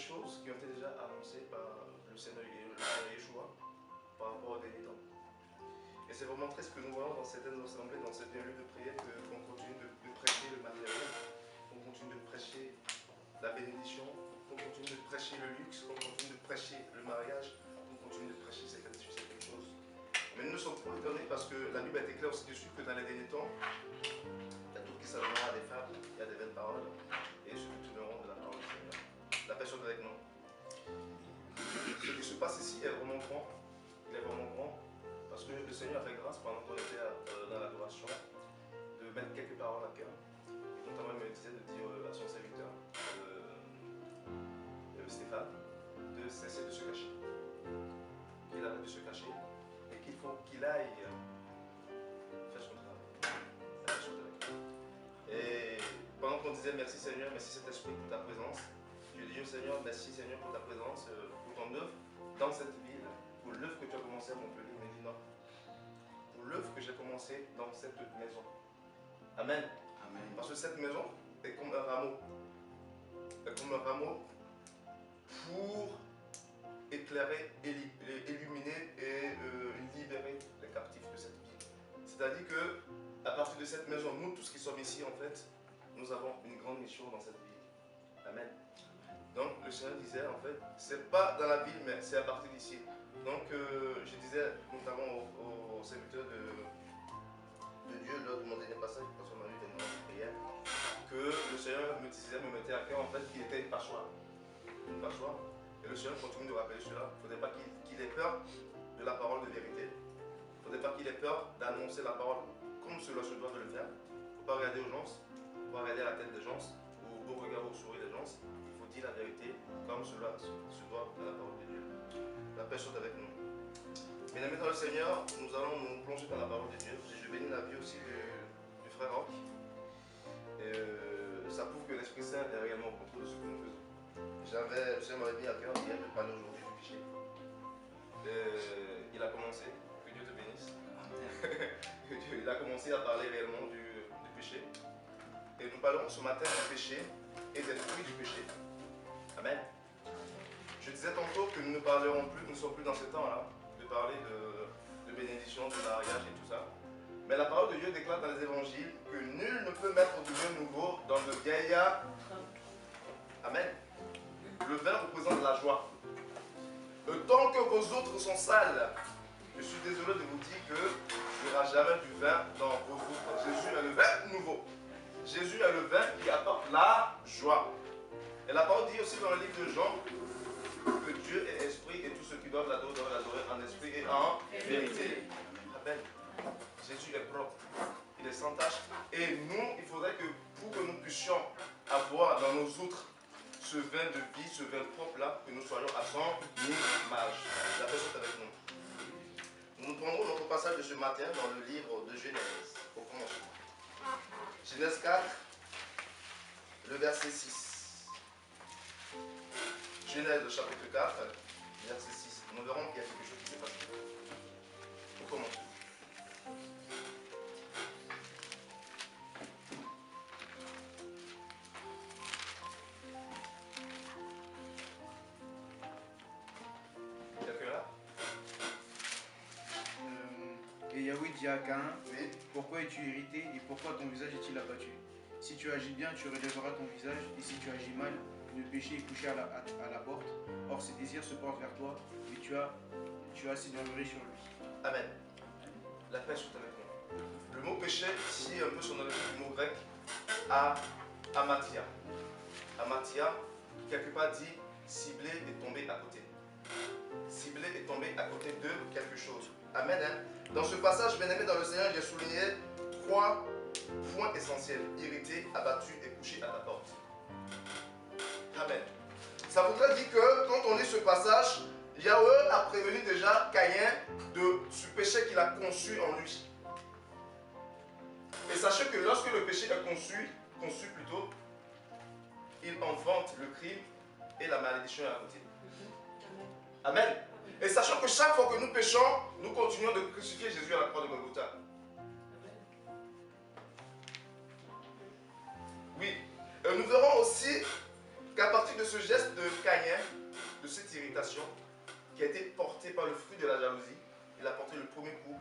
choses qui ont été déjà annoncées par le Seigneur Yeshua par rapport au dernier temps. Et c'est vraiment très ce que nous voyons dans certaines assemblées, dans certains lieux de prière, qu'on continue de prêcher le matériel, qu'on continue de prêcher la bénédiction, qu'on continue de prêcher le luxe, qu'on continue de prêcher le mariage, qu'on continue de prêcher certaines choses. Mais nous ne sommes pas étonnés parce que la Bible a été claire aussi dessus que dans les derniers temps, il y a tout qui s'adonnera à des fables, il y a des vaines paroles, et ceux qui tourneront de la parole du Seigneur. La personne avec nous. Ce qui se passe ici est vraiment grand, il est vraiment grand, parce que le Seigneur a fait grâce pendant qu'on était dans l'adoration, de mettre quelques paroles à cœur. Et notamment, il me disait de dire à son serviteur, Stéphane, de cesser de se cacher. Qu'il arrête de se cacher et qu'il faut qu'il aille faire son travail. Et pendant qu'on disait merci Seigneur, merci Saint-Esprit pour ta présence, je dis au Seigneur, merci Seigneur pour ta présence, pour ton œuvre dans cette ville, pour l'œuvre que tu as commencé à Montpellier, mais dis non, pour l'œuvre que j'ai commencé dans cette maison. Amen. Amen. Parce que cette maison est comme un rameau. Est comme un rameau pour éclairer, illuminer et libérer les captifs de cette ville. C'est-à-dire que à partir de cette maison, nous tous qui sommes ici, en fait, nous avons une grande mission dans cette ville. Amen. Donc le Seigneur disait, en fait, c'est pas dans la ville, mais c'est à partir d'ici. Donc je disais notamment aux serviteurs de Dieu lors de mon dernier passage, parce qu'on a eu des moments de prière, que le Seigneur me disait, me mettait à cœur en fait qu'il était une passoire. Une passoire. Et le Seigneur continue de rappeler cela. Il ne faudrait pas qu'il ait peur de la parole de vérité. Il ne faudrait pas qu'il ait peur d'annoncer la parole comme cela se doit de le faire. Il ne faut pas regarder aux gens, il ne faut pas regarder la tête des gens, ou au regard au sourire des gens. Il faut dire la vérité comme cela se doit à la parole de Dieu. La paix soit avec nous. Mesdames et messieurs, le Seigneur, nous allons nous plonger dans la parole de Dieu. Je bénis la vie aussi du frère Roch. Ça prouve que l'Esprit Saint est réellement au contrôle de ce que nous faisons. Le Seigneur m'avait mis à cœur hier de parler aujourd'hui du péché. Il a commencé, que Dieu te bénisse. Il a commencé à parler réellement du péché. Et nous parlerons ce matin du péché et des fruits du péché. Amen. Je disais tantôt que nous ne parlerons plus, nous ne sommes plus dans ce temps-là, de parler de bénédiction, de mariage et tout ça. Mais la parole de Dieu déclare dans les évangiles que nul ne peut mettre du vin nouveau dans de vieilles. Amen. Le vin représente la joie. Tant que vos autres sont sales, je suis désolé de vous dire que il n'y aura jamais du vin dans vos autres. Jésus est le vin nouveau. Jésus est le vin qui apporte la joie. Et la parole dit aussi dans le livre de Jean que Dieu est esprit et tous ceux qui doivent l'adorer en esprit et en vérité. Amen. Jésus est propre, il est sans tache. Et nous, il faudrait que pour que nous puissions avoir dans nos outres ce vin de vie, ce vin propre-là, que nous soyons à son image. La paix soit avec nous. Nous prendrons notre passage de ce matin dans le livre de Genèse, au commencement. Genèse 4, le verset 6. Genèse chapitre 4, verset 6. Nous verrons qu'il y a quelque chose qui s'est passé. Nous commençons. Et Yahweh dit à Caïn, oui. Pourquoi es-tu irrité et pourquoi ton visage est-il abattu? Si tu agis bien, tu relèveras ton visage, et si tu agis mal, le péché est couché à la porte. Or ses désirs se portent vers toi, mais tu as seigneurie sur lui. Amen. La paix soit avec nous. Le mot péché, ici, un peu son origine du mot grec, amathia. Amathia, qui quelque part dit cibler et tomber à côté. Cibler et tomber à côté de quelque chose. Amen. Hein? Dans ce passage, bien-aimé dans le Seigneur, j'ai souligné 3 points essentiels. Irrité, abattu et couché à ta porte. Amen. Ça voudrait dire que quand on lit ce passage, Yahweh a prévenu déjà Caïn de ce péché qu'il a conçu en lui. Et sachez que lorsque le péché est conçu plutôt, il invente le crime et la malédiction est à côté. Amen. Et sachant que chaque fois que nous péchons, nous continuons de crucifier Jésus à la croix de Golgotha. Oui. Et nous verrons aussi qu'à partir de ce geste de Caïn, de cette irritation, qui a été portée par le fruit de la jalousie, il a porté le premier coup.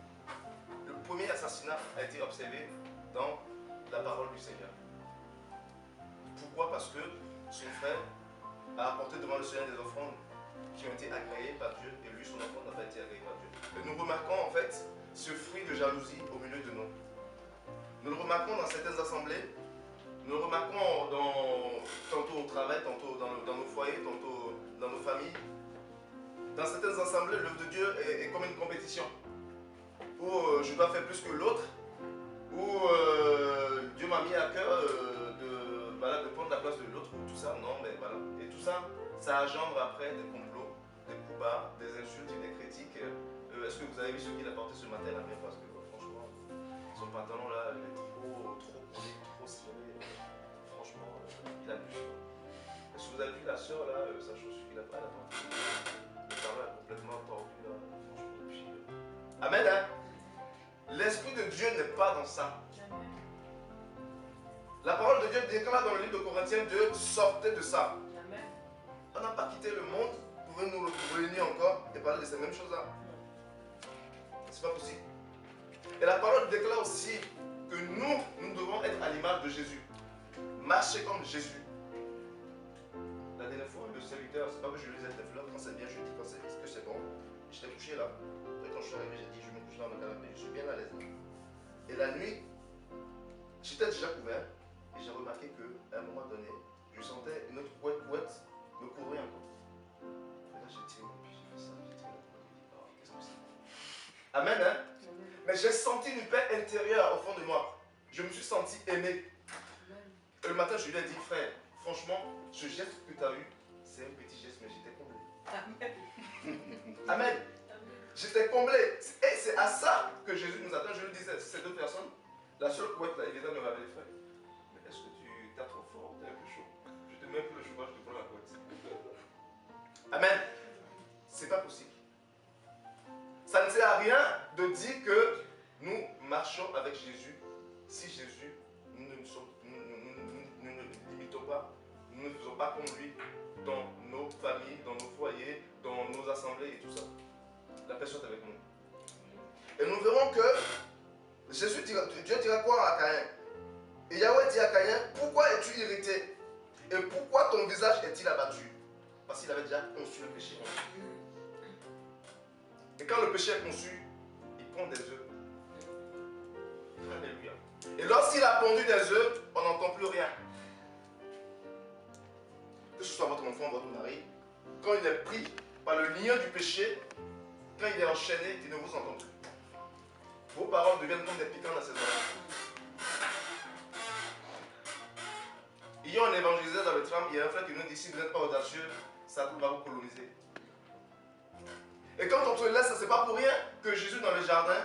Le premier assassinat a été observé dans la parole du Seigneur. Pourquoi? Parce que son frère a apporté devant le Seigneur des offrandes qui ont été agréées par Dieu, et lui, son offrande n'a pas été agréée par Dieu. Et nous remarquons en fait ce fruit de jalousie au milieu de nous. Nous le remarquons dans certaines assemblées, nous le remarquons tantôt au travail, tantôt dans nos foyers, tantôt dans nos familles. Dans certaines assemblées, l'œuvre de Dieu est comme une compétition, où je dois faire plus que l'autre, où Dieu m'a mis à cœur de prendre la place de l'autre, ou tout ça, non, mais voilà. Et tout ça, ça engendre après des complots, des coups bas, des insultes et des critiques. Est-ce que vous avez vu ce qu'il a porté ce matin là? Parce que franchement, son pantalon là, il est trop collé, trop serré. Franchement, il abuse. Est-ce que vous avez vu la soeur là, sa chaussure qu'il a pas, elle a porté? Le talon est complètement tordu là. Franchement, puis, Amen, hein? L'Esprit de Dieu n'est pas dans ça. La parole de Dieu déclare dans le livre de Corinthiens 2, sortez de ça. Amen. On n'a pas quitté le monde, vous pouvez nous réunir encore et parler de ces mêmes choses-là. C'est pas possible. Et la parole déclare aussi que nous devons être à l'image de Jésus. Marcher comme Jésus. La dernière fois, le serviteur, c'est pas que je lisais des fleurs, quand c'est bien, je dis quand c'est que c'est bon. J'étais couché là. Et quand je suis arrivé, j'ai dit, je me couche dans le canapé, je suis bien à l'aise. Et la nuit, j'étais déjà couvert. Et j'ai remarqué qu'à un moment donné, je sentais une autre couette me couvrir encore. Et là, j'ai tiré mon pied, j'ai fait ça, j'ai tiré mon pied, j'ai dit, oh, qu'est-ce que c'est? Amen, hein? Mais j'ai senti une paix intérieure au fond de moi. Je me suis senti aimé. Et le matin, je lui ai dit, frère, franchement, ce geste que tu as eu, c'est un petit geste, mais j'étais comblé. Amen. Amen. J'étais comblé. Et c'est à ça que Jésus nous attend. Je lui disais, ces deux personnes, la seule couette là, il vient de me laver les frères. Est-ce que tu t'as trop fort, tu es un peu chaud? Je te mets un peu le chauffage, je te prends la couette. Amen. C'est pas possible. Ça ne sert à rien de dire que nous marchons avec Jésus si Jésus, nous ne l'imitons pas, nous ne faisons pas comme lui dans nos familles, dans nos foyers, dans nos assemblées et tout ça. La paix soit avec nous. Et nous verrons que Dieu dira quoi à Caïn? Et Yahweh dit à Caïn, pourquoi es-tu irrité? Et pourquoi ton visage est-il abattu? Parce qu'il avait déjà conçu le péché. Et quand le péché est conçu, il pond des œufs. Alléluia. Et lorsqu'il a pondu des œufs, on n'entend plus rien. Que ce soit votre enfant, votre mari, quand il est pris par le lien du péché, quand il est enchaîné, il ne vous entend plus. Vos paroles deviennent comme des piquants dans ses oreilles. Hier, on évangélisait dans le tram, il y a un frère qui nous dit, si vous n'êtes pas audacieux, ça va vous coloniser. Et quand on se laisse, ce n'est pas pour rien que Jésus dans le jardin,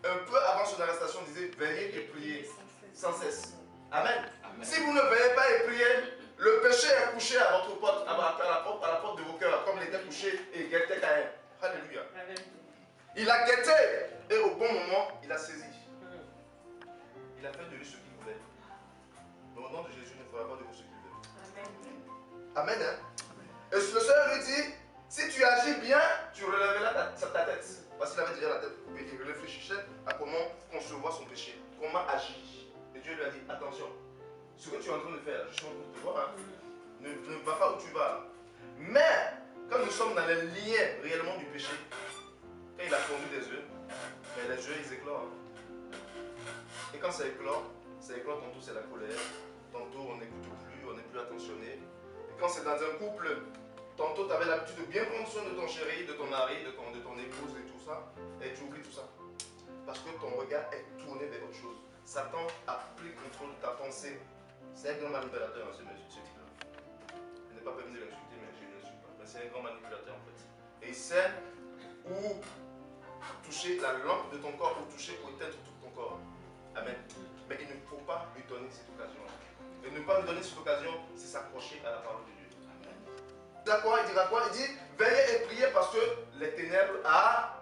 un peu avant son arrestation, disait, veillez et priez sans cesse. Amen. Amen. Si vous ne veillez pas et priez, le péché est couché à votre porte, à la porte de vos cœurs, comme il était couché et guettait Caïn. Alléluia. Amen. Il a guetté et au bon moment, il a saisi. Il a fait de lui ce qu'il voulait. Mais au nom de Jésus, ne fera pas de vous ce qu'il veut. Amen. Amen. Hein? Et le Seigneur lui dit, si tu agis bien, tu relèveras ta tête. Parce qu'il avait déjà la tête coupée. Il réfléchissait à comment concevoir son péché, comment agir. Et Dieu lui a dit, attention, ce que tu es en train de faire, justement pour te voir, hein, ne va pas où tu vas. Mais, quand nous sommes dans les liens réellement du péché, quand il a fondu des œufs, mais les œufs, ils éclorent. Et quand ça éclore, tantôt c'est la colère, tantôt on n'écoute plus, on n'est plus attentionné. Et quand c'est dans un couple, tantôt tu avais l'habitude de bien prendre soin de ton chéri, de ton mari, de ton épouse et tout ça, et tu oublies tout ça. Parce que ton regard est tourné vers autre chose. Satan a pris contrôle de ta pensée. C'est un grand manipulateur, hein, ce type-là. Il n'est pas permis de l'insulter, mais je ne l'insulte pas. Mais c'est un grand manipulateur en fait. Et il sait où toucher la lampe de ton corps, ou toucher, ou éteindre tout ton corps. Amen. Mais il ne faut pas lui donner cette occasion. Et ne pas lui donner cette occasion, c'est s'accrocher à la parole de Dieu. Amen. Il dira quoi? Il dit, veillez et priez parce que les ténèbres arrivent.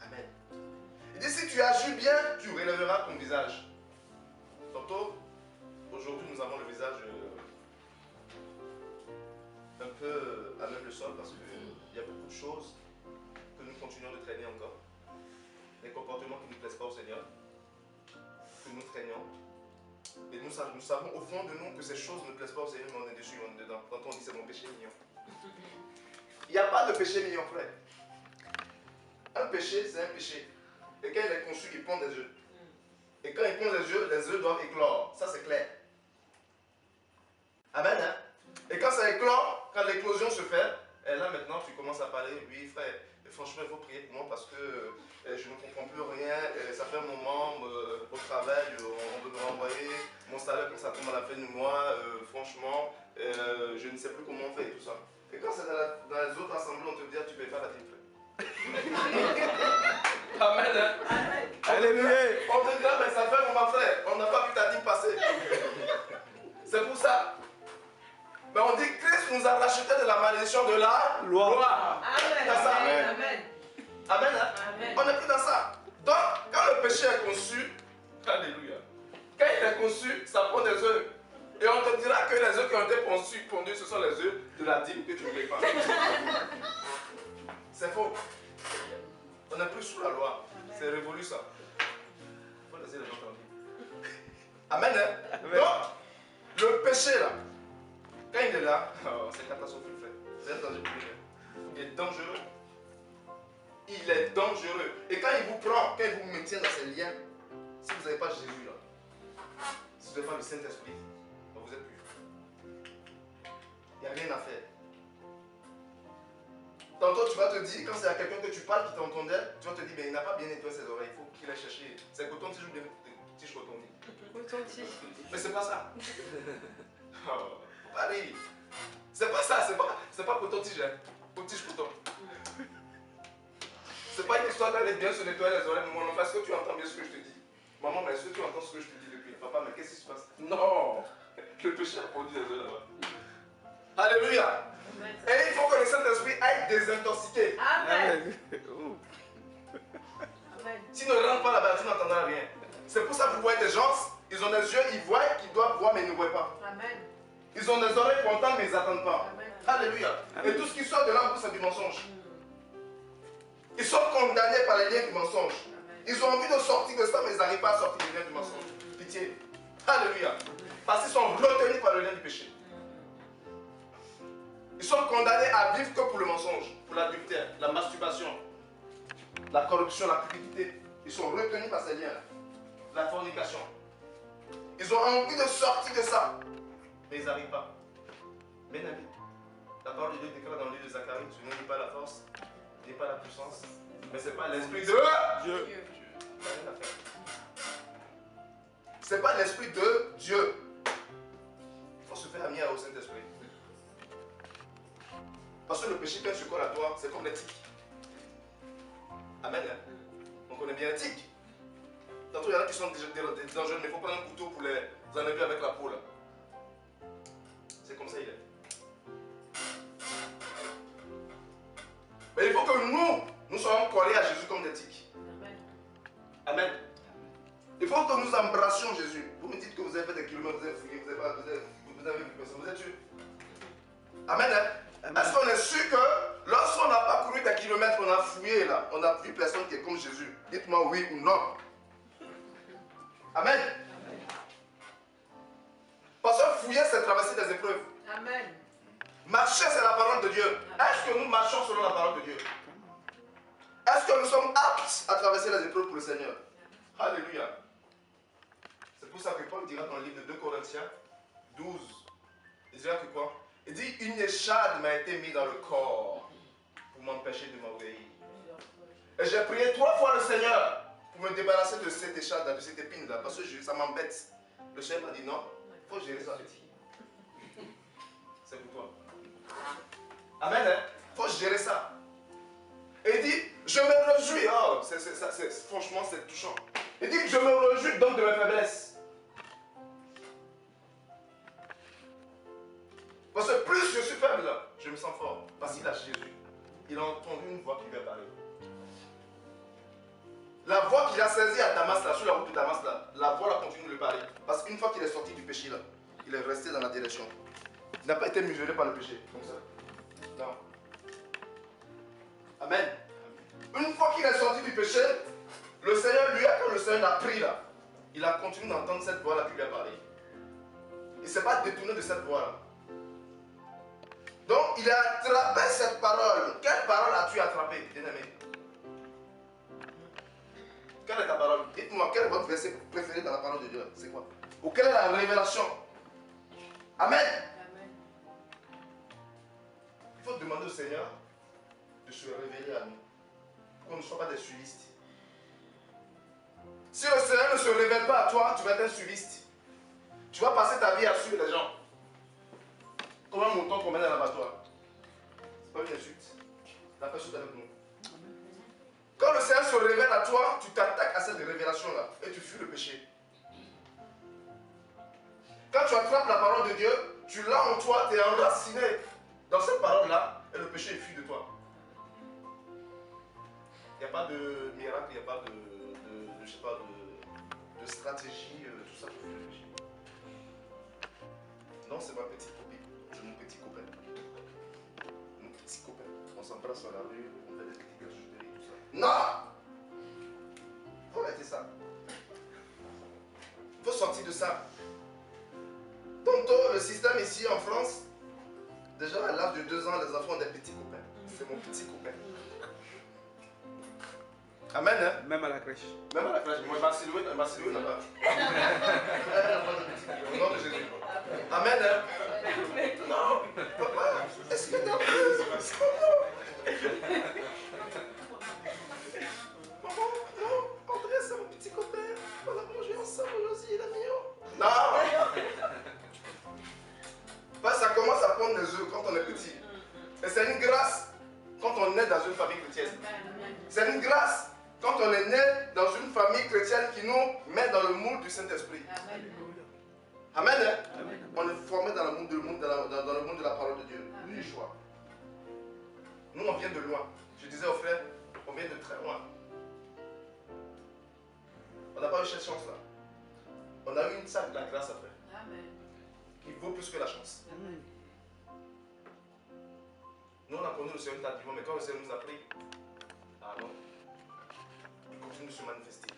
Amen. Il dit, si tu agis bien, tu relèveras ton visage. Tantôt, aujourd'hui, nous avons le visage un peu à même le sol parce qu'il y a beaucoup de choses que nous continuons de traîner encore. Des comportements qui ne nous plaisent pas au Seigneur, que nous traînons. Et nous savons au fond de nous que ces choses ne plaisent pas au Seigneur, mais on est dessus, on est dedans. Tantôt on dit c'est mon péché mignon. Il n'y a pas de péché mignon, frère. Un péché, c'est un péché. Et quand il est conçu, il pond des œufs. Et quand il pond les œufs doivent éclore. Ça, c'est clair. Amen, hein? Et quand ça éclore, quand l'éclosion se fait, et là maintenant tu commences à parler, oui frère, franchement il faut prier pour moi parce que je ne comprends plus rien, ça fait un moment au travail, on veut me renvoyer, mon salaire comme ça tombe à la fin du mois, franchement, je ne sais plus comment on fait et tout ça. Et quand c'est dans les autres assemblées, on te dit, tu peux faire la dîme, frère. Amen, hein? Alléluia. On te dit, mais ça fait mon frère, on n'a pas vu ta dîme passer. C'est pour ça. Mais on dit que Christ nous a racheté de la malédiction de la loi. Amen. Amen. Amen. Amen, hein? Amen. On n'est plus dans ça. Donc, quand le péché est conçu, alléluia, quand il est conçu, ça prend des œufs. Et on te dira que les œufs qui ont été pondus, ce sont les œufs de la dîme que tu ne voulais pas. C'est faux. On n'est plus sous la loi. C'est révolu ça. Il faut laisser les gens tranquilles. Amen, hein? Amen. Donc, le péché là, quand il est là, oh, c'est catastrophique, frère. C'est dangereux. Il est dangereux. Il est dangereux. Et quand il vous prend, quand il vous maintient dans ces liens, si vous n'avez pas Jésus là, si vous n'avez pas le Saint-Esprit, vous êtes plus. Il n'y a rien à faire. Tantôt tu vas te dire, quand c'est à quelqu'un que tu parles qui t'entendait, tu vas te dire, mais il n'a pas bien nettoyé ses oreilles, il faut qu'il aille chercher. C'est coton-tige ou bien tige coton-tige. Coton-tige. Mais c'est pas ça. Oh, faut pas rire. C'est pas ça, c'est pas coton-tige, hein. Coton-tige coton. C'est pas une histoire d'aller bien se nettoyer les oreilles, mon enfant, est-ce que tu entends bien ce que je te dis? Maman, mais est-ce que tu entends ce que je te dis depuis? Papa, mais qu'est-ce qui se passe? Non! Le péché a produit les oreilles là-bas. Alléluia! Et il faut que le Saint-Esprit aille désintoxiquer. Amen. Amen. S'il ne rentre pas là-bas, tu n'entendras rien. C'est pour ça que vous voyez des gens, ils ont des yeux, ils voient qu'ils doivent voir, mais ils ne voient pas. Amen. Ils ont des oreilles pour entendre, mais ils n'attendent pas. Amen. Alléluia. Et tout ce qui sort de là, c'est du mensonge. Ils sont condamnés par les liens du mensonge. Ils ont envie de sortir de ça, mais ils n'arrivent pas à sortir du lien du mensonge. Pitié. Alléluia. Parce qu'ils sont retenus par le lien du péché. Ils sont condamnés à vivre que pour le mensonge, pour l'adultère, la masturbation, la corruption, la cupidité. Ils sont retenus par ces liens-là. La fornication. Ils ont envie de sortir de ça, mais ils n'arrivent pas. Bien amis, la parole de Dieu déclare dans le livre de Zacharie, tu n'es pas la force, n'est pas la puissance, mais c'est pas l'esprit de Dieu. C'est pas l'esprit de Dieu. Il faut se faire ami au Saint-Esprit. Parce que le péché quand il se colle à toi, c'est comme les tiques. Amen. Hein? On connaît bien les tiques. Tantôt, il y en a qui sont des dangereux, mais il faut prendre un couteau pour les enlever avec la peau là. C'est comme ça il est. Mais il faut que nous soyons collés à Jésus comme des tiques. Amen. Amen. Il faut que nous embrassions Jésus. Vous me dites que vous avez fait des kilomètres, vous avez fouillé, vous avez vu personne, vous êtes sûr? Amen. Hein? Est-ce qu'on est sûr que lorsqu'on n'a pas couru des kilomètres, on a fouillé là, on a vu personne qui est comme Jésus? Dites-moi oui ou non. Amen. Parce que fouiller, c'est traverser des épreuves. Amen. Marcher, c'est la parole de Dieu. Est-ce que nous marchons selon la parole de Dieu? Est-ce que nous sommes aptes à traverser les épreuves pour le Seigneur? Alléluia. C'est pour ça que Paul dira dans le livre de 2 Corinthiens 12, il dira que quoi? Il dit, une écharde m'a été mise dans le corps pour m'empêcher de m'orgueillir. Et j'ai prié 3 fois le Seigneur pour me débarrasser de cette écharde, de cette épine là, parce que ça m'embête. Le Seigneur m'a dit non, il faut gérer ça. C'est pour toi. Amen, hein? Il faut gérer ça. Et il dit, je me réjouis. Oh, franchement, c'est touchant. Il dit, je me réjouis donc de mes faiblesses. Parce que plus je suis faible, je me sens fort. Parce qu'il a Jésus. Il a entendu une voix qui lui a parlé. La voix qu'il a saisie à Damas, là, sur la route de Damas, là, la voix là continue de lui parler. Parce qu'une fois qu'il est sorti du péché, là, il est resté dans la direction. Il n'a pas été mesuré par le péché. Comme ça. Non. Amen. Une fois qu'il est sorti du péché, le Seigneur lui a, quand le Seigneur l'a pris là, il a continué d'entendre cette voix là qui lui a parlé. Il ne s'est pas détourné de cette voix là. Donc il a attrapé cette parole. Quelle parole as-tu attrapé, bien-aimé? Quelle est ta parole? Dites-moi, quel est votre verset préféré dans la parole de Dieu? C'est quoi? Ou quelle est la révélation? Amen. Amen. Il faut demander au Seigneur de se révéler à nous. Qu'on ne soit pas des suivistes. Si le Seigneur ne se révèle pas à toi, tu vas être un suiviste. Tu vas passer ta vie à suivre les gens. Comme un mouton qu'on met dans l'abattoir. C'est pas une insulte. La personne est avec nous. Quand le Seigneur se révèle à toi, tu t'attaques à cette révélation-là et tu fuis le péché. Quand tu attrapes la parole de Dieu, tu l'as en toi, tu es enraciné dans cette parole-là et le péché fuit de toi. Il n'y a pas de miracle, il n'y a pas je sais pas, de stratégie, tout ça pour fuir le péché. Non, c'est ma petite copine, c'est mon petit copain. Mon petit copain. On s'embrasse dans la rue, on fait des petites gageteries, tout ça. Non! Il faut arrêter ça. Il faut sortir de ça. Tantôt, le système ici en France, déjà à l'âge de 2 ans, les enfants ont des petits copains. C'est mon petit copain. Amen, hein? Même à la crèche. Même à la crèche. Moi, ma silhouette là-bas. Au nom de Jésus. Amen, hein? Non, papa, est-ce que t'as pris? Maman, non, André, c'est mon petit copain. On a mangé ensemble aussi, il est mignon. Non! Parce que ça commence à prendre des œufs quand on est petit. Et c'est une grâce quand on est dans une famille chrétienne. C'est une grâce quand on est né dans une famille chrétienne qui nous met dans le moule du Saint-Esprit. Amen. Hein? Amen. On est formé dans le monde de la parole de Dieu. Du choix. Nous, on vient de loin. Je disais aux frères, on vient de très loin. On n'a pas eu cette chance-là. On a eu une salle de la grâce après. Amen. Qui vaut plus que la chance. Amen. Nous, on a connu le Seigneur tardivement, mais quand le Seigneur nous a pris, ah non, il continue de se manifester.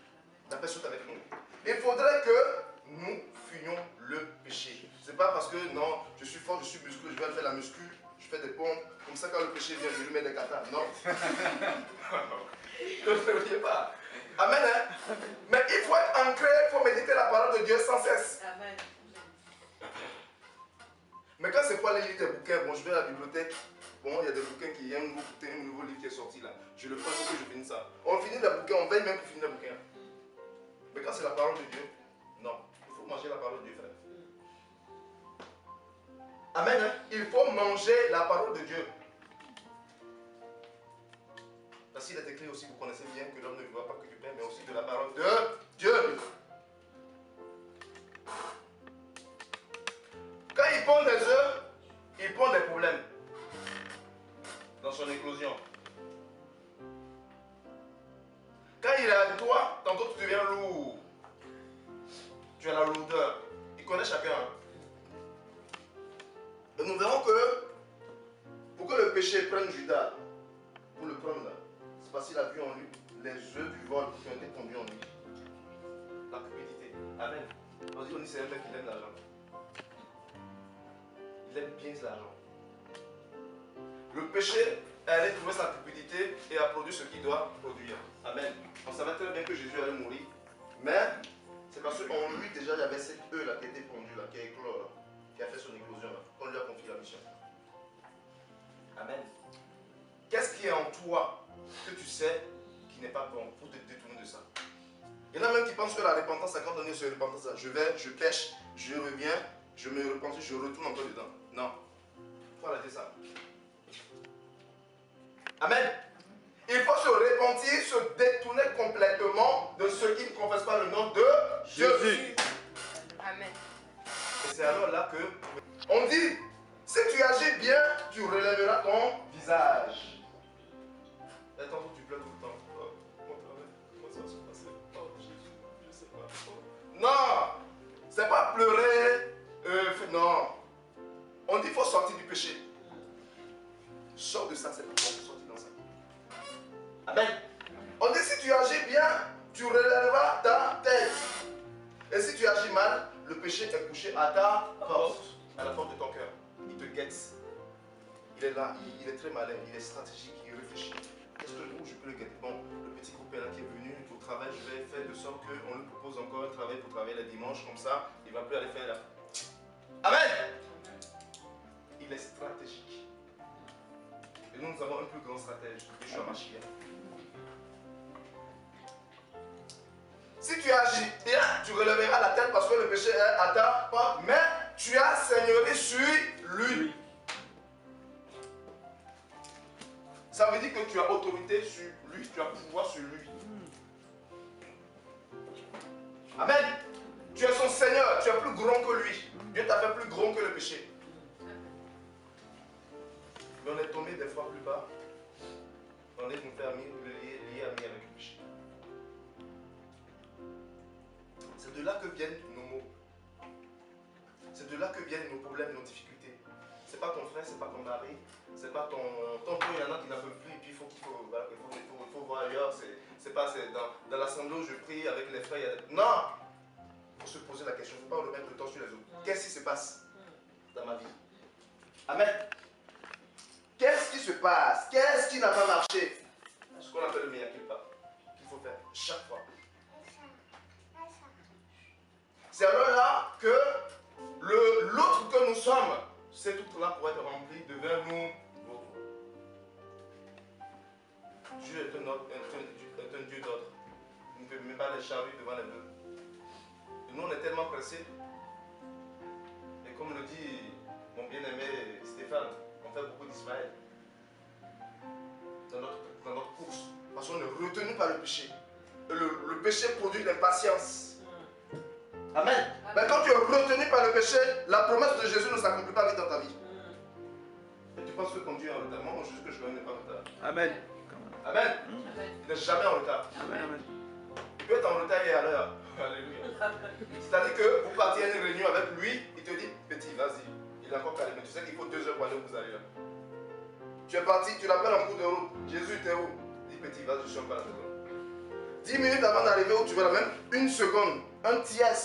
La personne est avec nous. Il faudrait que nous fuyions le péché. C'est pas parce que non, je suis fort, je suis musclé, je vais faire la muscu, je fais des pompes, comme ça quand le péché vient, je lui mets des katas. Non. Ne le faites pas. Amen. Hein? Mais il faut être ancré, il faut méditer la parole de Dieu sans cesse. Amen. Mais quand c'est pas les livres des bouquins, bon, je vais à la bibliothèque, bon, il y a des bouquins qui, il y a un nouveau livre qui est sorti là. Je le prends pour que je finisse ça. On finit le bouquin, on veille même pour finir le bouquin. Mais quand c'est la parole de Dieu, non. Il faut manger la parole de Dieu, frère. Amen. Hein? Il faut manger la parole de Dieu. Parce qu'il est écrit aussi, vous connaissez bien que l'homme ne vivra pas que du pain, mais aussi de la parole de Dieu. Quand il pond des œufs, il pond des problèmes dans son éclosion. Quand il est avec toi, tantôt tu deviens lourd. Tu as la lourdeur. Il connaît chacun. Et nous verrons que pour que le péché prenne Judas, pour le prendre là, c'est parce qu'il a vu en lui les œufs du vol qui ont été pondus en lui. La cupidité. Amen. On dit c'est un mec qui aime l'argent. Il aime bien l'argent. Le péché est allé trouver sa cupidité et a produit ce qu'il doit produire. Amen. On savait très bien que Jésus allait mourir. Mais c'est parce qu'en lui déjà il y avait cet œuf là qui était pondu là, qui a éclos là, qui a fait son éclosion là, qu'on lui a confié la mission. Amen. Qu'est-ce qui est en toi que tu sais qui n'est pas bon pour te détourner de ça? Il y en a même qui pensent que la repentance, c'est quand on est sur la repentance, je pêche, je reviens, je me repens, je retourne encore dedans. Non. Il faut arrêter ça. Amen. Il faut se repentir, se détourner complètement de ceux qui ne confessent pas le nom de Jésus. Amen. Et c'est alors là que on dit, si tu agis bien, tu relèveras ton visage. Et tantôt tu pleures tout le temps. Oh, comment ça va se passer? agis bien, tu relèveras ta tête. Et si tu agis mal, le péché est couché à ta porte, à la porte de ton cœur. Il te guette. Il est là, il est très malin, il est stratégique, il réfléchit. Où je peux le guetter? Bon, le petit copain là qui est venu au travail, je vais faire de sorte qu'on lui propose encore un travail pour travailler le dimanche, comme ça, il ne va plus aller faire là. Amen! Il est stratégique. Et nous avons un plus grand stratège, Yeshua Mashiach. Si tu agis bien, tu relèveras la tête parce que le péché est à ta porte, mais tu as seigneurie sur lui. Ça veut dire que tu as autorité sur lui, tu as pouvoir sur lui. Amen. Tu es son Seigneur, tu es plus grand que lui. Dieu t'a fait plus grand que le péché. Mais on est tombé des fois plus bas. On est nous faire lier avec le péché. C'est de là que viennent nos maux. C'est de là que viennent nos problèmes, nos difficultés. C'est pas ton frère, c'est pas ton mari, c'est pas ton frère, il y en a qui n'en peuvent plus et puis il faut voir ailleurs. C'est pas dans l'assemblée où je prie avec les frères. Non! Il faut se poser la question, il ne faut pas remettre le temps sur les autres. Qu'est-ce qui se passe dans ma vie? Amen. Qu'est-ce qui se passe? Qu'est-ce qui n'a pas marché? Ce qu'on appelle le mea culpa, qu'il faut faire chaque fois. C'est alors là que l'autre que nous sommes, cet outre-là pour être rempli devient nous l'autre. Dieu est un Dieu d'ordre. Il ne peut même pas les charrues devant les bœufs. Et nous on est tellement pressés. Et comme le dit mon bien-aimé Stéphane, on fait beaucoup d'Ismaël dans notre course. Parce qu'on est retenu par le péché. Et le péché produit l'impatience. Amen. Mais quand tu es retenu par le péché, la promesse de Jésus ne s'accomplit pas vite dans ta vie. Et tu penses que quand Dieu est en retard, moi Jésus que je connais n'est pas en retard. Amen. Amen. Il n'est jamais en retard. Amen. Il peut être en retard et à l'heure. Alléluia. C'est-à-dire que vous partez à une réunion avec lui, il te dit, petit, vas-y. Il est encore calé, mais tu sais qu'il faut 2 heures pour aller où vous allez là. Tu es parti, tu l'appelles en cours de route. Jésus, t'es où? Il dit, petit, vas-y, je suis encore à la maison. 10 minutes avant d'arriver où tu vas là, même 1 seconde, un tiers,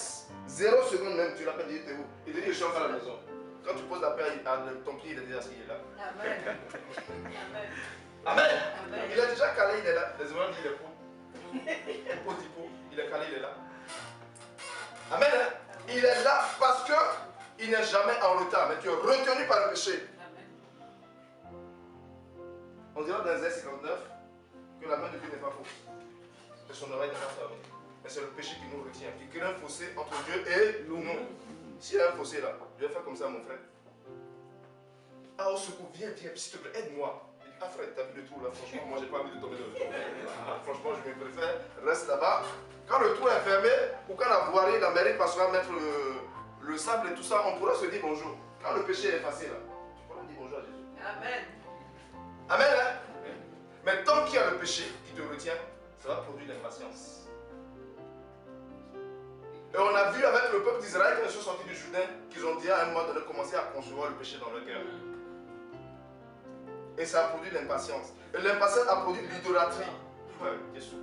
0 seconde même, tu l'appelles, il dit, t'es où? Il te dit, je suis encore à la maison. Quand tu poses l'appel à ton pied, il est déjà assis, il est là. Amen. Amen. Amen. Il est déjà calé, il est là. Les hommes disent, il est fou. Il est calé, il est là. Amen. Il est là parce qu'il n'est jamais en retard, mais tu es retenu par le péché. On dira dans Isaïe 59 que la main de Dieu n'est pas fausse. Et son oreille n'est pas fermée. Mais c'est le péché qui nous retient, qui crée un fossé entre Dieu et nous. S'il y a un fossé là, je vais faire comme ça, mon frère. Ah, au secours, viens, s'il te plaît, aide-moi. Ah frère, t'as vu le trou là, franchement, moi j'ai pas envie de tomber dans le trou. Franchement, je me préfère, reste là-bas. Quand le trou est fermé, ou quand la voirie, la mairie passera mettre le sable et tout ça, on pourra se dire bonjour. Quand le péché est effacé là, tu pourras dire bonjour à Jésus. Amen. Amen, hein? Mais tant qu'il y a le péché qui te retient, ça va produire l'impatience. Et on a vu avec le peuple d'Israël, quand ils sont sortis du Jourdain, qu'ils ont dit à un moment donné commencé à concevoir le péché dans leur cœur. Et ça a produit l'impatience. Et l'impatience a produit l'idolâtrie. Ouais, Jésus.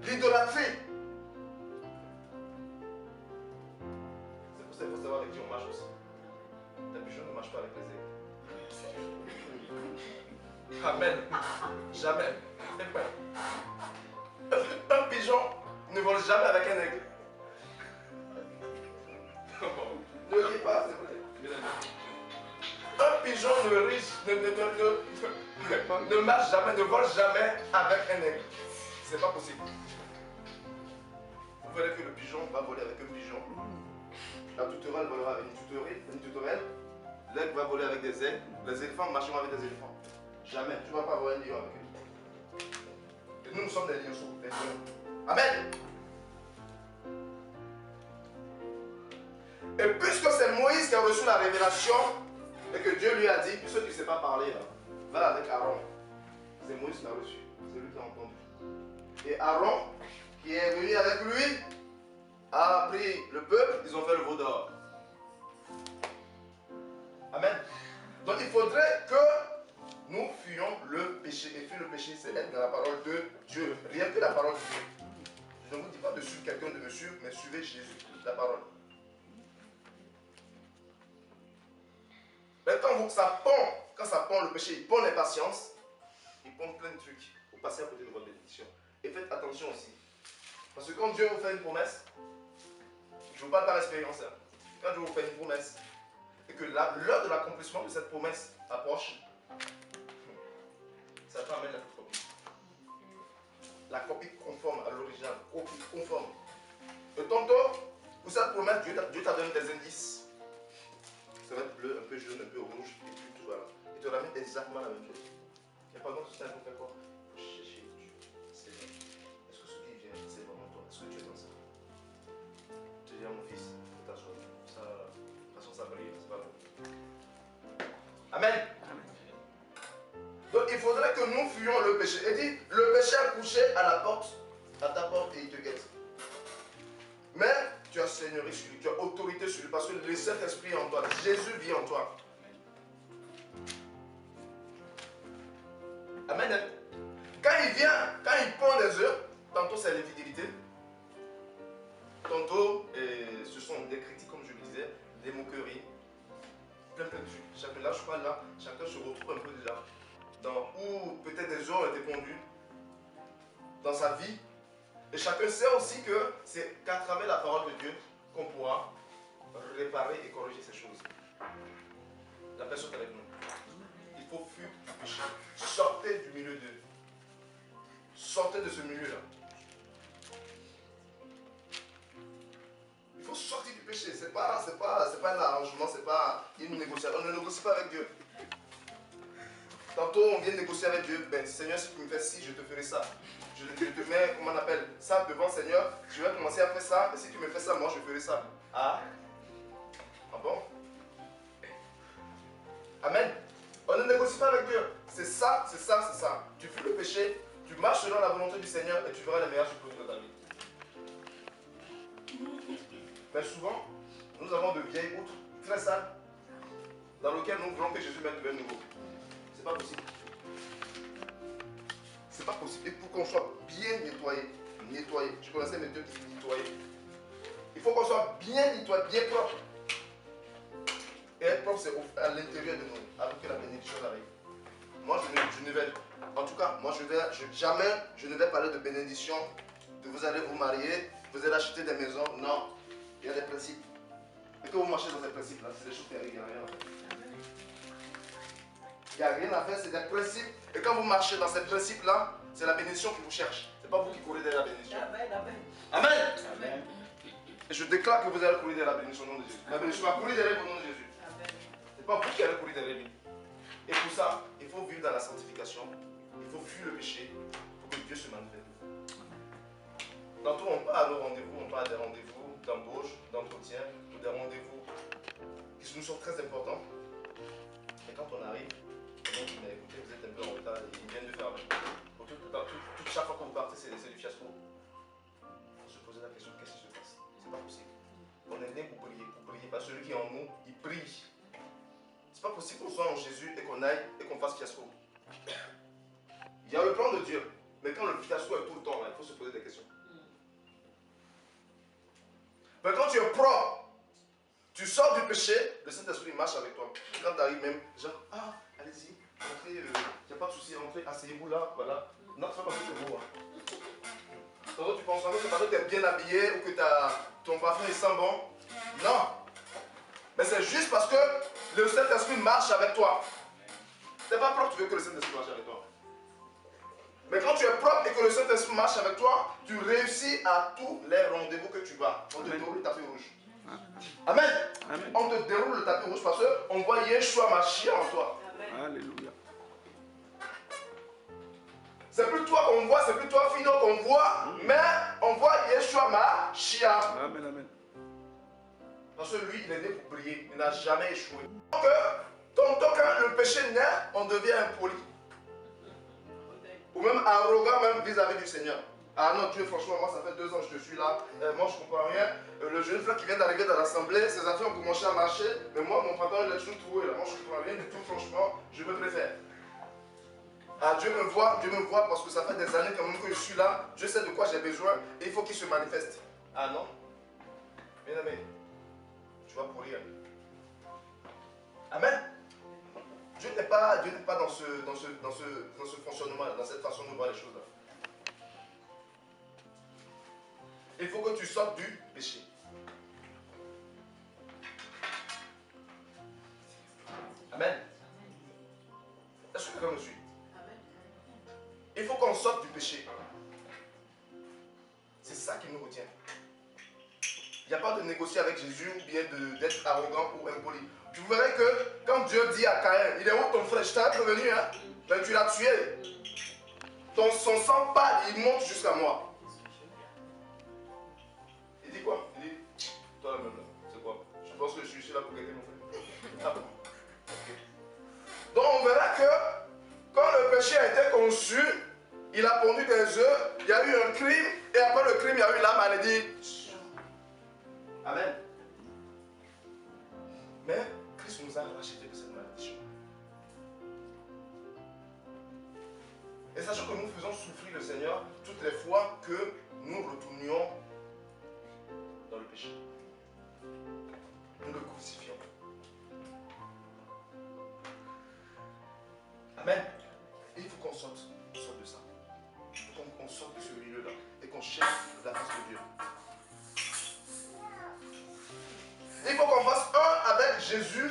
L'idolâtrie. C'est pour ça qu'il faut savoir avec qui on marche aussi. Les pigeons ne marchent pas avec les aigles. Amen. Jamais. Un pigeon ne vole jamais avec un aigle. Ne riez pas, s'il vous plaît. Un pigeon ne marche jamais, ne vole jamais avec un aigle. C'est pas possible. Vous verrez que le pigeon va voler avec un pigeon. La tourterelle volera avec une tourterelle. L'aigle va voler avec des aigles. Les éléphants marcheront avec des éléphants. Jamais. Tu ne vas pas avoir un lion avec eux. Et nous sommes des lionceaux, des lions. Amen. Et puisque c'est Moïse qui a reçu la révélation et que Dieu lui a dit, puisque tu ne sais pas parler là, va avec Aaron. C'est Moïse qui l'a reçu, c'est lui qui a entendu. Et Aaron, qui est venu avec lui, a pris le peuple, ils ont fait le veau d'or. Amen. Donc il faudrait que nous fuyons le péché. Et fuir le péché, c'est être dans la parole de Dieu. Rien que la parole de Dieu. Je ne vous dis pas de suivre quelqu'un de me suivre, mais suivez Jésus, la parole. Mais quand ça pend le péché, il pend l'impatience, il pend plein de trucs. Vous passez à côté de votre bénédiction. Et faites attention aussi. Parce que quand Dieu vous fait une promesse, je vous parle par expérience, hein. Quand Dieu vous fait une promesse, et que l'heure de l'accomplissement de cette promesse approche, ça peut amener la copie. La copie conforme à l'original, copie conforme. Et tantôt, pour cette promesse, Dieu t'a donné des indices. Ça va être bleu, un peu jaune, un peu rouge, et puis tout voilà. Il te ramène exactement la même chose. Et pendant tout ça, il faut faire quoi? Il faut chercher Dieu. C'est vrai. Est-ce que ce qui vient, c'est vraiment toi? Est-ce que tu es dans ça? Tu dis à mon fils, faut t'asseoir. Ça, de toute façon, ça brille, c'est pas bon. Amen. Donc il faudrait que nous fuyions le péché. Et dit, le péché a couché à la porte, à ta porte, et il te guette. Mais tu as seigneurie sur lui, tu as autorité sur lui, parce que le Saint-Esprit est en toi, Jésus vit en toi. Amen. Quand il vient, quand il pond des œufs, tantôt c'est l'infidélité, tantôt ce sont des critiques, comme je le disais, des moqueries, plein de trucs. Chacun là, je crois là, chacun se retrouve un peu déjà dans où peut-être des œufs ont été pondus dans sa vie. Et chacun sait aussi que c'est qu'à travers la parole de Dieu qu'on pourra réparer et corriger ces choses. La personne est avec nous. Il faut fuir du péché. Sortez du milieu d'eux. Sortez de ce milieu-là. Il faut sortir du péché. C'est pas un arrangement, c'est pas une négociation. On ne négocie pas avec Dieu. Tantôt on vient négocier avec Dieu. Ben Seigneur, si tu me fais ci, je te ferai ça. Je te mets, comment on appelle, ça devant Seigneur. Je vais commencer à faire ça. Et si tu me fais ça, moi je ferai ça. Ah bon? Amen. On ne négocie pas avec Dieu. C'est ça, c'est ça, c'est ça. Tu fuis le péché, tu marches selon la volonté du Seigneur et tu verras les meilleurs fruits de ta vie. Mais souvent, nous avons de vieilles outres très sales dans lesquelles nous voulons que Jésus mette de nouveau. C'est pas possible. C'est pas possible. Et pour qu'on soit bien nettoyé, je connaissais mes deux qui nettoyaient. Il faut qu'on soit bien nettoyé, bien propre. Et être propre, c'est à l'intérieur de nous, avant que la bénédiction arrive. Moi, je ne vais, en tout cas, moi, jamais je ne vais parler de bénédiction, de vous allez vous marier, vous allez acheter des maisons. Non, il y a des principes. Et que vous marchez dans ces principes-là, c'est des choses qui arrivent, il n'y a rien à faire. Il n'y a rien à faire, c'est des principes. Et quand vous marchez dans ces principes-là, c'est la bénédiction qui vous cherche. Ce n'est pas vous qui courez derrière la bénédiction. Amen, amen. Amen. Amen. Et je déclare que vous allez courir derrière la bénédiction au nom de Jésus. La bénédiction va courir derrière vous au nom de Jésus. Ce n'est pas vous qui allez courir derrière lui. Et pour ça, il faut vivre dans la sanctification. Il faut fuir le péché pour que Dieu se manifeste. Tantôt, on part à nos rendez-vous, on part à des rendez-vous d'embauche, d'entretien, ou des rendez-vous qui nous sont très importants. Et quand on arrive, on dit, mais écoutez, vous êtes un peu en retard, ils viennent de faire avec vous. Chaque fois que vous partez, c'est du fiasco. Il faut se poser la question, qu'est-ce qui se passe? C'est pas possible. On est né pour prier, parce que celui qui est en nous, il prie. C'est pas possible qu'on soit en Jésus et qu'on aille et qu'on fasse fiasco. Il y a le plan de Dieu, mais quand le fiasco est tout le temps là, il faut se poser des questions. Mais quand tu es propre, tu sors du péché, le Saint-Esprit marche avec toi. Quand tu arrives même, genre, ah, allez-y, entrez, il n'y a pas de souci, entrez, asseyez-vous là, voilà. Non, c'est pas comme ça que vous. Tantôt tu penses que tu es bien habillé ou que ton parfum il sent bon. Non. Mais c'est juste parce que le Saint-Esprit marche avec toi. Tu n'es pas propre, tu veux que le Saint-Esprit marche avec toi. Mais quand tu es propre et que le Saint-Esprit marche avec toi, tu réussis à tous les rendez-vous que tu vas. On te déroule le tapis rouge. Amen. Amen. On te déroule le tapis rouge parce qu'on voit Yeshua marcher en toi. Amen. Alléluia. C'est plus toi qu'on voit, c'est plus toi Fino qu'on voit, mais on voit Yeshua marcher. Amen, amen. Parce que lui, il est né pour briller, il n'a jamais échoué. Donc, quand le péché naît, on devient impoli. Ou même arrogant, même vis-à-vis du Seigneur. Ah non, Dieu, franchement, moi, ça fait 2 ans que je suis là. Moi, je ne comprends rien. Le jeune frère qui vient d'arriver dans l'assemblée, ses affaires ont commencé à marcher. Mais moi, mon patron, il est toujours trouvé là. Moi, je ne comprends rien du tout, franchement. Je me préfère. Ah, Dieu me voit parce que ça fait des années quand même que je suis là. Je sais de quoi j'ai besoin et il faut qu'il se manifeste. Ah non? Bien aimé, tu vas pourrir. Amen. Dieu n'est pas dans ce fonctionnement, dans cette façon de voir les choses là. Il faut que tu sortes du péché. Amen. Est-ce que quelqu'un me suit? Il faut qu'on sorte du péché. C'est ça qui nous retient. Il n'y a pas de négocier avec Jésus ou bien d'être arrogant ou impoli. Vous verrez que quand Dieu dit à Caïn, il est où ton frère? Je t'avais prévenu, hein? Mais tu l'as tué. Son sang pâle, il monte jusqu'à moi. Il dit quoi? Il dit, toi là même là, c'est quoi? Je pense que je suis là pour guetter mon frère. Ah bon? Okay. Donc on verra que quand le péché a été conçu, il a pondu des œufs, il y a eu un crime, et après le crime, il y a eu la maladie. Amen. Mais Christ nous a racheté de cette malédiction. Et sachant que nous faisons souffrir le Seigneur toutes les fois que nous retournions dans le péché. Nous le crucifions. Amen. Et il faut qu'on sorte de ça. Il faut qu'on sorte de ce milieu-là et qu'on cherche la face de Dieu. Il faut qu'on fasse un avec Jésus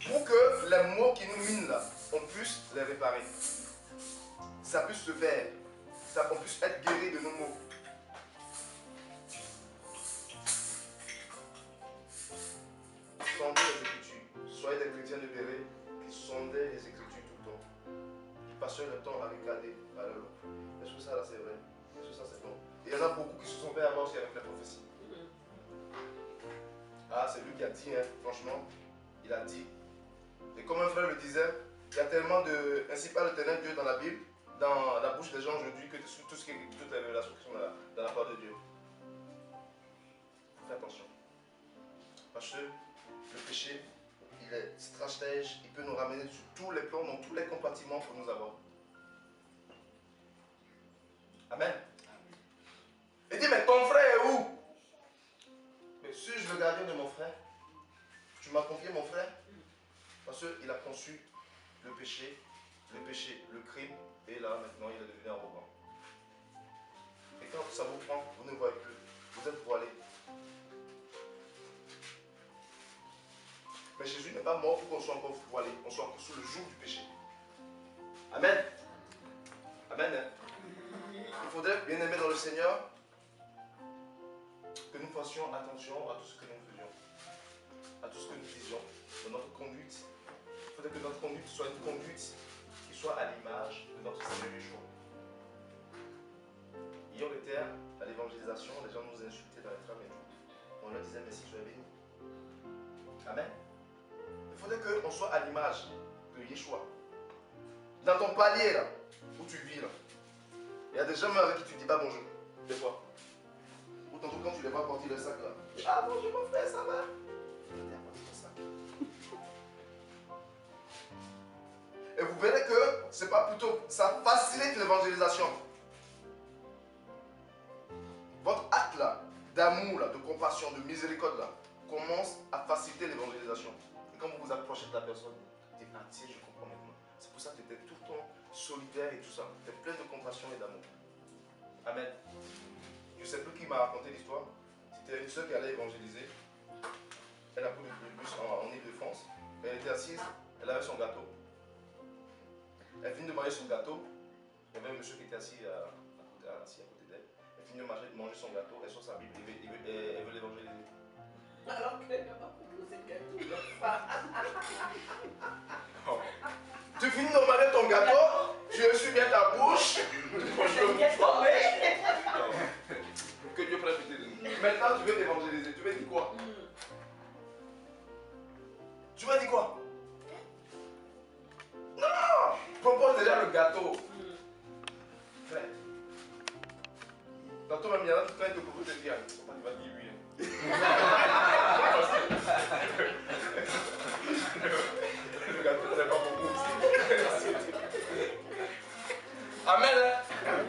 pour que les maux qui nous minent là, on puisse les réparer. Ça puisse se faire. On puisse être guéri de nos maux. Sondez les Écritures. Soyez des chrétiens libérés qui sondaient les Écritures tout le temps. Qui passaient le temps à regarder à la loupe. Est-ce que ça là c'est vrai? Est-ce que ça c'est bon? Et il y en a beaucoup qui se sont fait avoir aussi avec la prophétie. Ah, c'est lui qui a dit, hein, franchement, il a dit. Et comme un frère le disait, il y a tellement de ainsi parle l'Éternel Dieu dans la Bible, dans la bouche des gens aujourd'hui, que toutes les révélations qui sont dans la parole de Dieu. Faites attention. Parce que le péché, il est stratège, il peut nous ramener sur tous les plans, dans tous les compartiments pour nous avoir. Amen. Il dit, mais ton frère est où? Mais suis-je le gardien de mon frère? Tu m'as confié mon frère? Parce qu'il a conçu le péché, le crime, et là maintenant il est devenu arrogant. Et quand ça vous prend, vous ne voyez plus, vous êtes voilé. Mais Jésus n'est pas mort pour qu'on soit encore voilé, qu'on soit encore sous le joug du péché. Amen. Amen. Il faudrait, bien aimé dans le Seigneur, que nous fassions attention à tout ce que nous faisions, à tout ce que nous disions, dans notre conduite. Il faudrait que notre conduite soit une conduite qui soit à l'image de notre Seigneur Yeshua. Hier, on était à l'évangélisation, les gens nous insultaient dans les trams et tout. On leur disait merci, soyez bénis. Amen. Il faudrait qu'on soit à l'image de Yeshua. Dans ton palier là, où tu vis là, il y a des gens avec qui tu ne dis pas bonjour, des fois. Ou tantôt quand tu les vois porter le sac là. Ah bonjour mon frère, ça va? Et vous verrez que c'est pas plutôt, ça facilite l'évangélisation. Votre acte là, d'amour là, de compassion, de miséricorde là, commence à faciliter l'évangélisation. Et quand vous vous approchez de la personne, tu es entier, je comprends maintenant. C'est pour ça que tu étais tout le temps solidaire et tout ça. Tu es plein de compassion et d'amour. Amen. Je ne sais plus qui m'a raconté l'histoire. C'était une soeur qui allait évangéliser. Elle a pris le bus en Ile-de-France. Elle était assise, elle avait son gâteau. Elle finit de manger son gâteau. Il y avait un monsieur qui était assis à côté d'elle. Elle finit de manger son gâteau. Elle sort sa Bible. Elle veut l'évangéliser. Alors qu'elle n'a pas proposé le gâteau. Oh. Tu finis de manger ton gâteau, tu essuies bien ta bouche. Que Dieu prenne pitié de nous. Maintenant, tu veux t'évangéliser. Tu veux dire quoi? Tu veux dire quoi? Non! Propose déjà le gâteau. Frère. Dans toi-même, il y en a qui te proposent de dire, il va dire oui. Le gâteau, c'est pas beaucoup. Amen. Hein?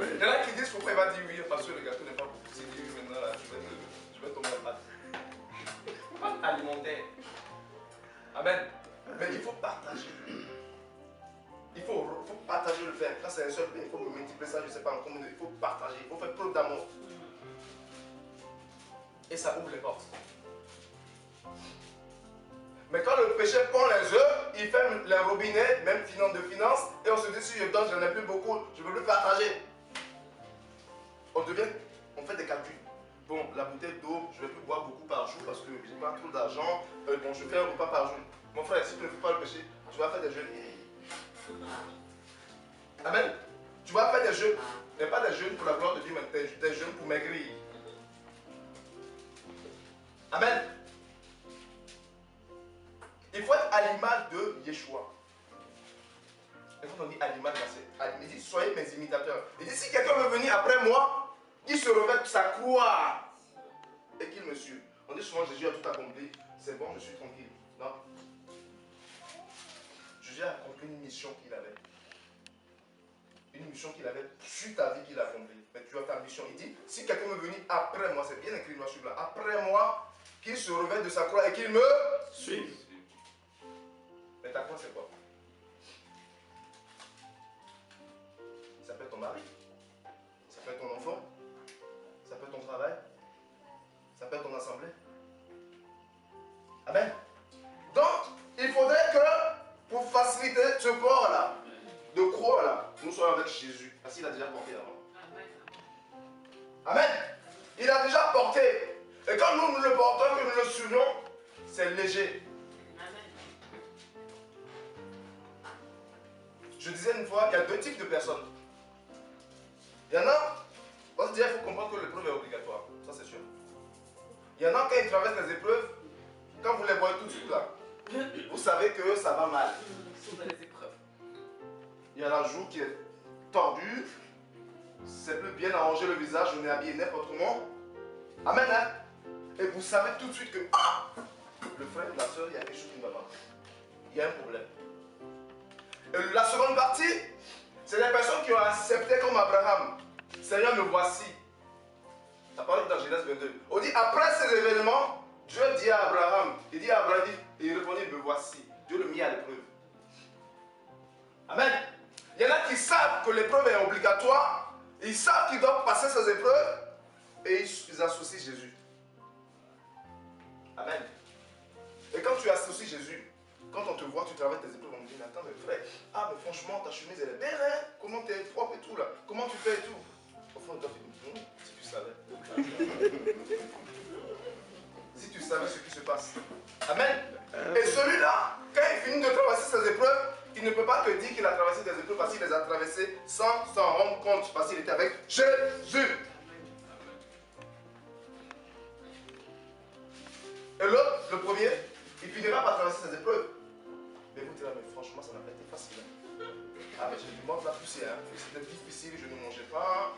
Il y en a qui disent pourquoi il va dire oui parce que le gâteau n'est pas beaucoup. C'est dit oui maintenant là, je vais tomber en pâte. Pâte alimentaire. Amen. Mais il faut partager. Il faut partager le faire. Quand c'est un seul pain, il faut me multiplier ça, je ne sais pas en combien. Il faut partager, il faut faire preuve d'amour. Et ça ouvre les portes. Mais quand le péché pond les œufs, il ferme les robinets, même de finance, et on se dit si je donne, j'en ai plus beaucoup, je ne veux plus partager. On fait des calculs. Bon, la bouteille d'eau, je ne vais plus boire beaucoup par jour parce que je n'ai pas trop d'argent. Bon, je fais un repas par jour. Mon frère, si tu ne fais pas le péché, tu vas faire des jeûnes. Amen. Tu vas faire des jeûnes. Mais pas des jeûnes pour la gloire de Dieu, mais des jeûnes pour maigrir. Amen. Il faut être à l'image de Yeshua. Et quand on dit à l'image, il dit soyez mes imitateurs. Il dit si quelqu'un veut venir après moi, qu'il se revête sa croix et qu'il me suive. On dit souvent Jésus a tout accompli, c'est bon, je suis tranquille. Non. Jésus a accompli une mission qu'il avait. Une mission qu'il avait sur ta vie qu'il a accomplie. Mais tu as ta mission. Il dit si quelqu'un veut venir après moi, c'est bien écrit noir sur blanc, après moi, qu'il se revête de sa croix et qu'il me suive. Mais ta croix c'est quoi? Ça peut être ton mari, ça peut être ton enfant, ça peut être ton travail, ça peut être ton assemblée. Amen. Donc, il faudrait que, pour faciliter ce port-là, de croix-là, nous soyons avec Jésus, parce qu'il a déjà porté avant. Amen. Il a déjà porté. Et quand nous le portons, que nous le suivons, c'est léger. Je disais une fois, il y a deux types de personnes. Il y en a, on se dit, il faut comprendre que l'épreuve est obligatoire. Ça, c'est sûr. Il y en a, quand ils traversent les épreuves, quand vous les voyez tout de suite là, vous savez que ça va mal. Il y a la joue qui est tordue, c'est plus bien arrangé le visage, on est habillé n'importe comment. Amen, hein? Et vous savez tout de suite que, le frère, la soeur, il y a quelque chose qui ne va pas. Il y a un problème. Et la seconde partie, c'est les personnes qui ont accepté comme Abraham. Seigneur, me voici. Ça parle dans Genèse 22. On dit, après ces événements, Dieu dit à Abraham, il dit à Abraham, il répondit, me voici. Dieu le mit à l'épreuve. Amen. Il y en a qui savent que l'épreuve est obligatoire, ils savent qu'ils doivent passer ces épreuves, et ils associent Jésus. Amen. Et quand tu associes Jésus, quand on te voit, tu travailles tes épreuves, on me dit, attends, mais frère, mais franchement, ta chemise, elle est belle, hein? Comment tu es propre et tout, là? Comment tu fais et tout? Au fond, toi, si tu savais. Si tu savais ce qui se passe. Amen. Et celui-là, quand il finit de traverser ses épreuves, il ne peut pas te dire qu'il a traversé des épreuves parce qu'il les a traversées sans s'en rendre compte, parce qu'il était avec Jésus. Et l'autre, le premier, il finira par traverser ses épreuves. Mais vous direz, mais franchement, ça n'a pas été facile. Ah, mais j'ai du monde là poussé, hein. C'était difficile, je ne mangeais pas,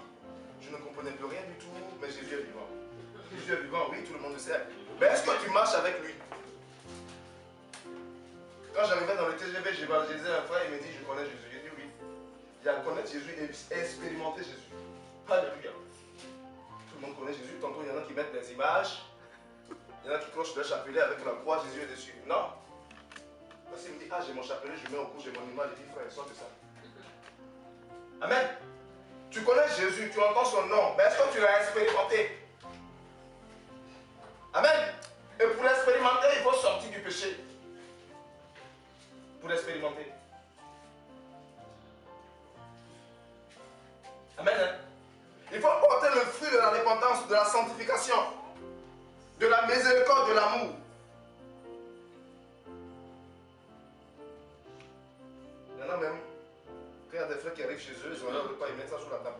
je ne comprenais plus rien du tout, mais Jésus est vivant. Jésus est vivant, oui, tout le monde le sait. Mais est-ce que tu marches avec lui? Quand j'arrivais dans le TGV, j'ai évangélisé un frère, il me dit, je connais Jésus. J'ai dit oui. Il y a connaître Jésus et expérimenter Jésus. Alléluia. Tout le monde connaît Jésus. Tantôt, il y en a qui mettent des images. Il y en a qui clochent leur chapelet avec la croix, Jésus est dessus. Non. Parce qu'il me dit, j'ai mon chapelet, je mets au cou, j'ai mon image, il dit, frère, sors de ça. Amen. Tu connais Jésus, tu entends son nom, mais est-ce que tu l'as expérimenté? Amen. Et pour l'expérimenter, il faut sortir du péché. Pour l'expérimenter. Amen. Hein? Il faut porter le fruit de la repentance, de la sanctification, de la miséricorde, de l'amour. Il y en a même, quand il y a des frères qui arrivent chez eux, ils ont leur repas, ils mettent ça sur la table.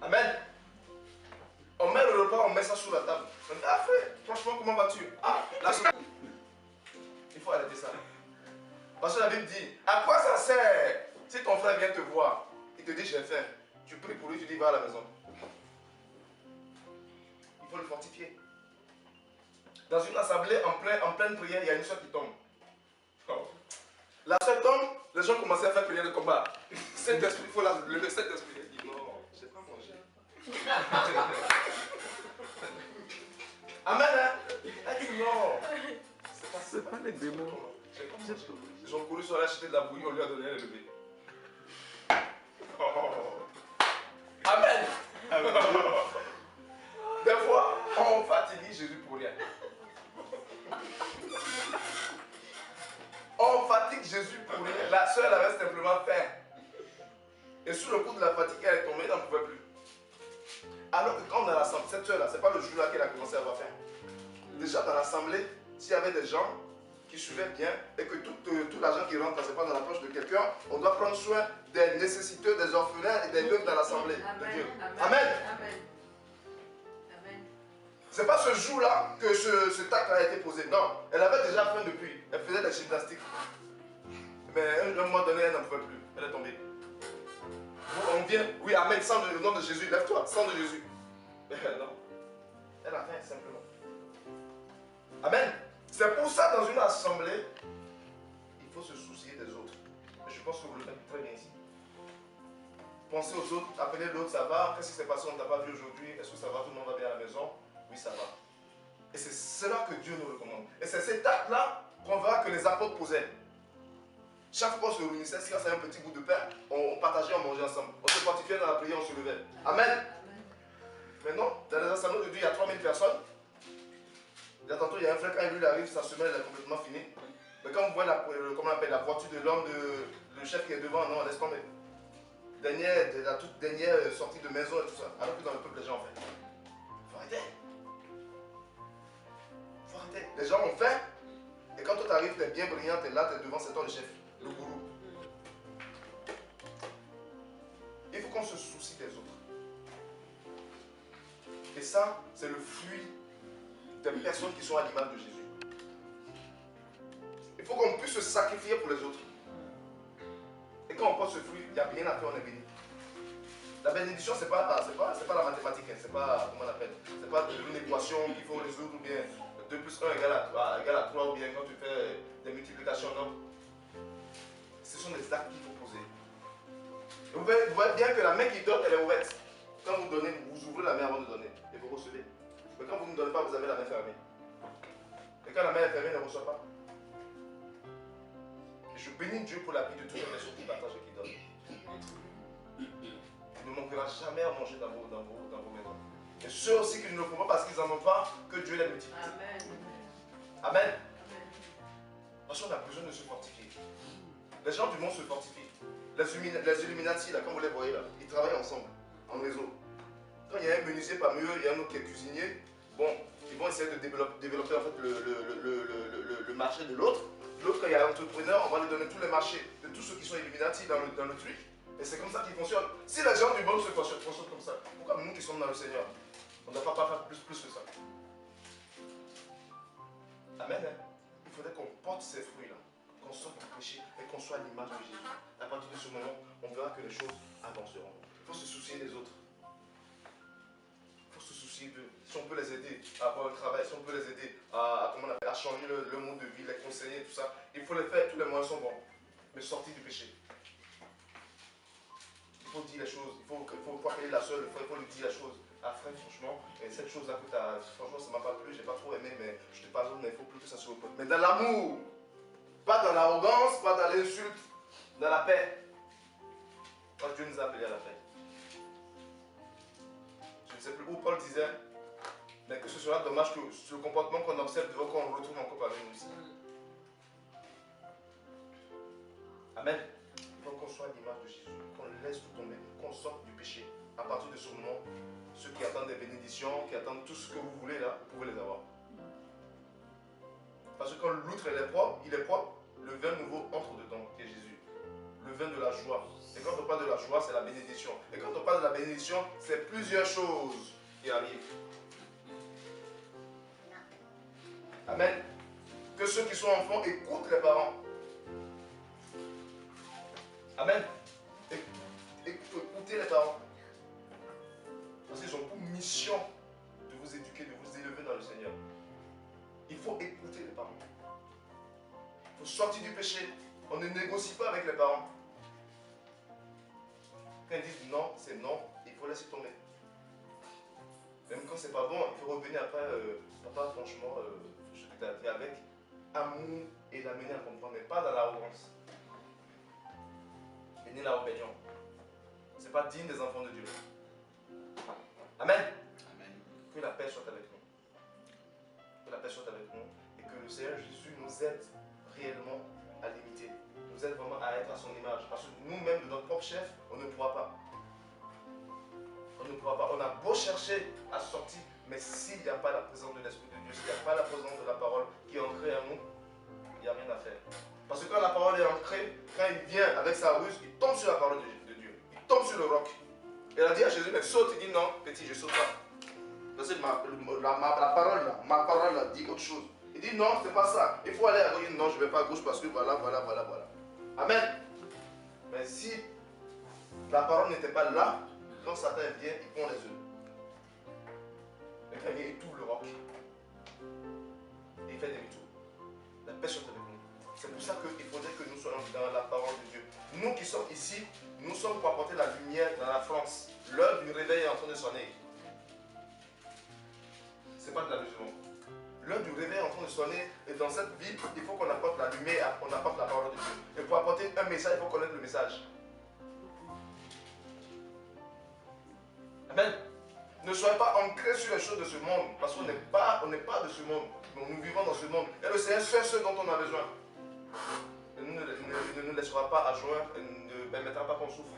Amen. On met le repas, on met ça sur la table. On dit, frère, franchement, comment vas-tu? Là, il faut arrêter ça. Parce que la Bible dit, à quoi ça sert si ton frère vient te voir, il te dit j'ai faim, tu pries pour lui, tu dis va à la maison. Il faut le fortifier. Dans une assemblée en pleine prière, il y a une soeur qui tombe. Oh. La seule tombe, les gens commençaient à faire prière de combat. Cet esprit, il faut la lever. Cet esprit, il dit non, je n'ai pas mangé. Amen, hein? Elle dit non. C'est pas les démons. J'ai pas mangé. Ils ont couru sur aller acheter de la bouillie, on lui a donné un lever. Amen. Des fois, on fatigue Jésus pour rien. On fatigue Jésus pour rien. La soeur, elle avait simplement faim. Et sous le coup de la fatigue, elle est tombée, elle n'en pouvait plus. Alors que quand on a l'assemblée, cette soeur-là, c'est pas le jour-là qu'elle a commencé à avoir faim. Déjà dans l'assemblée, s'il y avait des gens qui suivaient bien et que tout l'argent qui rentre, c'est pas dans la poche de quelqu'un, on doit prendre soin des nécessiteux, des orphelins et des veuves dans l'assemblée de Dieu. Amen. C'est pas ce jour-là que ce acte a été posé. Non, elle avait déjà faim depuis. Elle faisait des gymnastiques. Mais à un moment donné, elle n'en pouvait plus. Elle est tombée. On vient, oui, amen, sang de, au nom de Jésus, lève-toi, sang de Jésus. Non, elle a faim simplement. Amen. C'est pour ça, dans une assemblée, il faut se soucier des autres. Et je pense que vous le faites très bien ici. Pensez aux autres, appelez l'autre, ça va. Qu'est-ce qui s'est passé, on ne t'a pas vu aujourd'hui? Est-ce que ça va, tout le monde va bien à la maison? Oui, ça va. Et c'est cela que Dieu nous recommande. Et c'est cet acte-là qu'on verra que les apôtres posaient. Chaque fois qu'on se réunissait, si c'est un petit bout de pain, on partageait, on mangeait ensemble. On se fortifiait dans la prière, on se levait. Amen. Maintenant, dans les assemblées de Dieu, il y a 3000 personnes. Il y a tantôt, il y a un frère, quand lui arrive, sa semaine elle est complètement finie. Mais quand vous voyez la voiture de l'homme, le chef qui est devant, non, laisse tomber. La toute dernière sortie de maison et tout ça. Alors que dans le peuple, les gens ont fait. Il faut arrêter. Il faut arrêter. Les gens ont fait. Et quand toi t'arrives, t'es bien brillant, t'es là, t'es devant, c'est toi le chef, le gourou. Il faut qu'on se soucie des autres. Et ça, c'est le fruit des personnes qui sont à l'image de Jésus. Il faut qu'on puisse se sacrifier pour les autres. Et quand on porte ce fruit, il n'y a rien à faire, on est béni. La bénédiction, c'est pas la mathématique, hein, c'est pas, comment on appelle, c'est pas une équation qu'il faut résoudre ou bien 2 plus 1 égale à 3 ou bien quand tu fais des multiplications, non. Ce sont des actes qu'il faut poser. Et vous voyez bien que la main qui donne, elle est ouverte. Quand vous donnez, vous ouvrez la main avant de donner et vous recevez. Mais quand vous ne donnez pas, vous avez la main fermée. Et quand la main est fermée, elle ne reçoit pas. Et je bénis Dieu pour la vie de toutes les personnes qui partagent et qui donnent. Il ne manquera jamais à manger dans vos maisons. Et ceux aussi qui ne le font pas parce qu'ils n'en ont pas, que Dieu les multiplie. Amen. Amen. Parce qu'on a besoin de se fortifier. Les gens du monde se fortifient. Les Illuminati, là, comme vous les voyez là, ils travaillent ensemble, en réseau. Quand il y a un menuisier parmi eux, il y a un autre qui est cuisinier, bon, ils vont essayer de développer en fait, le marché de l'autre. L'autre, quand il y a un entrepreneur, on va lui donner tous les marchés de tous ceux qui sont Illuminati dans le truc. Et c'est comme ça qu'il fonctionne. Si les gens du monde se fonctionnent comme ça, pourquoi nous qui sommes dans le Seigneur, on ne doit pas faire plus que ça? Amen. Hein? Il faudrait qu'on porte ces fruits-là, qu'on sorte du péché et qu'on soit à l'image de Jésus. À partir de ce moment, on verra que les choses avanceront. Il faut se soucier des autres. Il faut se soucier d'eux. Si on peut les aider à avoir un travail, si on peut les aider à changer le mode de vie, les conseiller, tout ça, il faut les faire. Tous les moyens sont bons. Mais sortir du péché. Il faut dire les choses. Il faut appeler la soeur, il faut lui dire les choses. Ah frère, franchement, cette chose-là que tu as, franchement, ça m'a pas plu, j'ai pas trop aimé, mais je te pardonne, mais il faut plus que ça se repose. Mais dans l'amour, pas dans l'arrogance, pas dans l'insulte, dans la paix. Quand Dieu nous a appelés à la paix. Je ne sais plus où Paul disait, mais que ce soit dommage que ce comportement qu'on observe devant qu'on retrouve encore parmi nous ici. Amen. Il faut qu'on soit à l'image de Jésus, qu'on laisse tout tomber, qu'on sorte du péché. À partir de ce moment, ceux qui attendent des bénédictions, qui attendent tout ce que vous voulez là, vous pouvez les avoir. Parce que quand l'outre il est propre, le vin nouveau entre dedans, qui est Jésus. Le vin de la joie. Et quand on parle de la joie, c'est la bénédiction. Et quand on parle de la bénédiction, c'est plusieurs choses qui arrivent. Amen. Que ceux qui sont enfants écoutent les parents. Amen. Écoutez les parents. Parce qu'ils ont pour mission de vous éduquer, de vous élever dans le Seigneur. Il faut écouter les parents. Il faut sortir du péché. On ne négocie pas avec les parents. Quand ils disent non, c'est non, il faut laisser tomber. Même quand c'est pas bon, il faut revenir après, papa, franchement, je t'ai appris avec amour et l'amener à comprendre, mais pas dans l'arrogance. Et ni la rébellion. C'est pas digne des enfants de Dieu. Amen. Amen. Que la paix soit avec nous. Que la paix soit avec nous et que le Seigneur Jésus nous aide réellement à l'imiter. Nous aide vraiment à être à son image. Parce que nous-mêmes, de notre propre chef, on ne pourra pas. On ne pourra pas. On a beau chercher à sortir, mais s'il n'y a pas la présence de l'Esprit de Dieu, s'il n'y a pas la présence de la parole qui est ancrée en nous, il n'y a rien à faire. Parce que quand la parole est ancrée, quand il vient avec sa ruse, il tombe sur la parole de Dieu. Il tombe sur le roc. Il a dit à Jésus, mais saute. Il dit non, petit, je saute pas. Parce que la parole là, dit autre chose. Il dit non, c'est pas ça. Il faut aller à gauche. Non, je ne vais pas à gauche parce que voilà. Amen. Mais si la parole n'était pas là, quand Satan vient, il pond les œufs. Et quand il vient, il touche le roc. Et il fait demi-tour. La paix soit avec nous. C'est pour ça qu'il faudrait que nous soyons dans la parole de Dieu. Nous qui sommes ici, nous sommes pour apporter la lumière dans la France. L'heure du réveil est en train de sonner. Ce n'est pas de l'amusement. L'heure du réveil est en train de sonner. Et dans cette ville, il faut qu'on apporte la lumière, on apporte la parole de Dieu. Et pour apporter un message, il faut connaître le message. Amen. Ne soyez pas ancrés sur les choses de ce monde. Parce qu'on n'est pas de ce monde. Nous vivons dans ce monde. Et le Seigneur fait ce dont on a besoin. Il ne nous laissera pas à joindre et ne permettra pas qu'on souffre.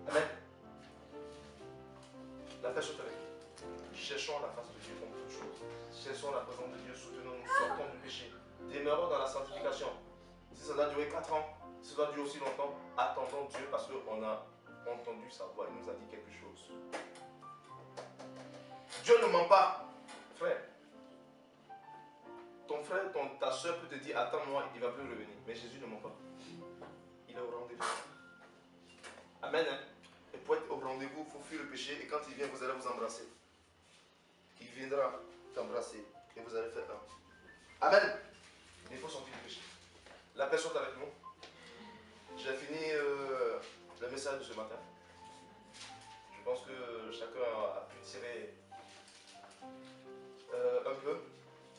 Amen. La paix soit avec nous. Cherchons la face de Dieu comme toute chose. Cherchons la présence de Dieu, soutenons-nous, sortons du péché. Demeurons dans la sanctification. Si ça doit durer 4 ans, si ça doit durer aussi longtemps, attendons Dieu parce qu'on a entendu sa voix. Il nous a dit quelque chose. Dieu ne ment pas. Frère. Ton frère, ta soeur peut te dire attends-moi, il ne va plus revenir. Mais Jésus ne ment pas. Il est au rendez-vous. Amen. Hein? Et pour être au rendez-vous, il faut fuir le péché. Et quand il vient, vous allez vous embrasser. Il viendra t'embrasser. Et vous allez faire un. Amen. Il faut sortir du péché. La paix soit avec nous. J'ai fini le message de ce matin. Je pense que chacun a pu tirer un peu.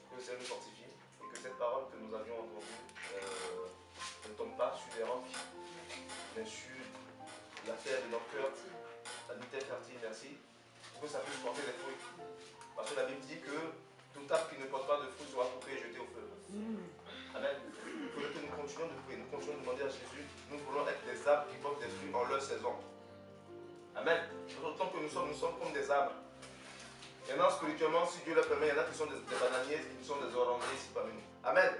Que le Seigneur nous fortifie. Et que cette parole que nous avions entendue ne tombe pas sur des rocs, mais sur la terre de notre cœur, la terre fertile, merci, pour que ça puisse porter des fruits. Parce que la Bible dit que tout arbre qui ne porte pas de fruits sera coupé et jeté au feu. Amen. Il faudrait que nous continuions de prier, nous continuons de demander à Jésus, nous voulons être des arbres qui portent des fruits en leur saison. Amen. Autant que nous sommes comme des arbres. Maintenant, spirituellement, si Dieu le permet, il y en a qui sont des bananiers, qui sont des orangers ici parmi nous. Amen.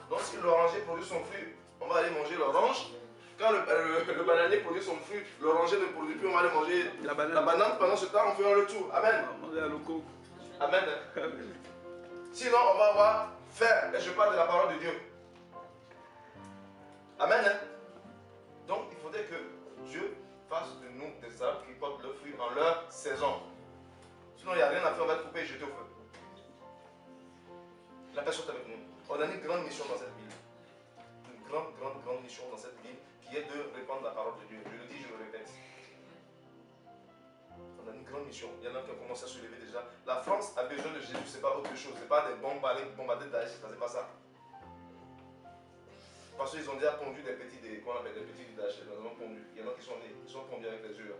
Donc, si l'oranger produit son fruit, on va aller manger l'orange. Quand le bananier produit son fruit, l'oranger ne produit plus, on va aller manger la banane. Pendant ce temps, on fera le tour. Amen. Amen. Sinon, on va avoir faim. Et je parle de la parole de Dieu. Amen. Donc, il faudrait que Dieu fasse de nous des arbres qui portent le fruit en leur saison. Sinon, il n'y a rien à faire, on va le couper et jeter au feu. La paix soit avec nous. On a une grande mission dans cette ville. Une grande mission dans cette ville qui est de répandre la parole de Dieu. Je le dis, je le répète. On a une grande mission. Il y en a qui ont commencé à se lever déjà. La France a besoin de Jésus, ce n'est pas autre chose. Ce n'est pas des bombardés d'Aïs, ce n'est pas ça. Parce qu'ils ont déjà pondu des petits Daesh. Ils ont pondu. Il y en a qui sont nés, ils sont pondus avec les yeux.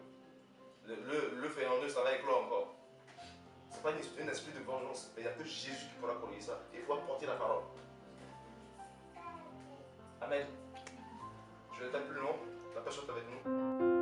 Le fait en eux, ça va éclore encore. Ce n'est pas un esprit de vengeance, mais il n'y a que Jésus qui pourra corriger ça. Il faut apporter la parole. Amen. Je vais être plus long, la paix soit avec nous.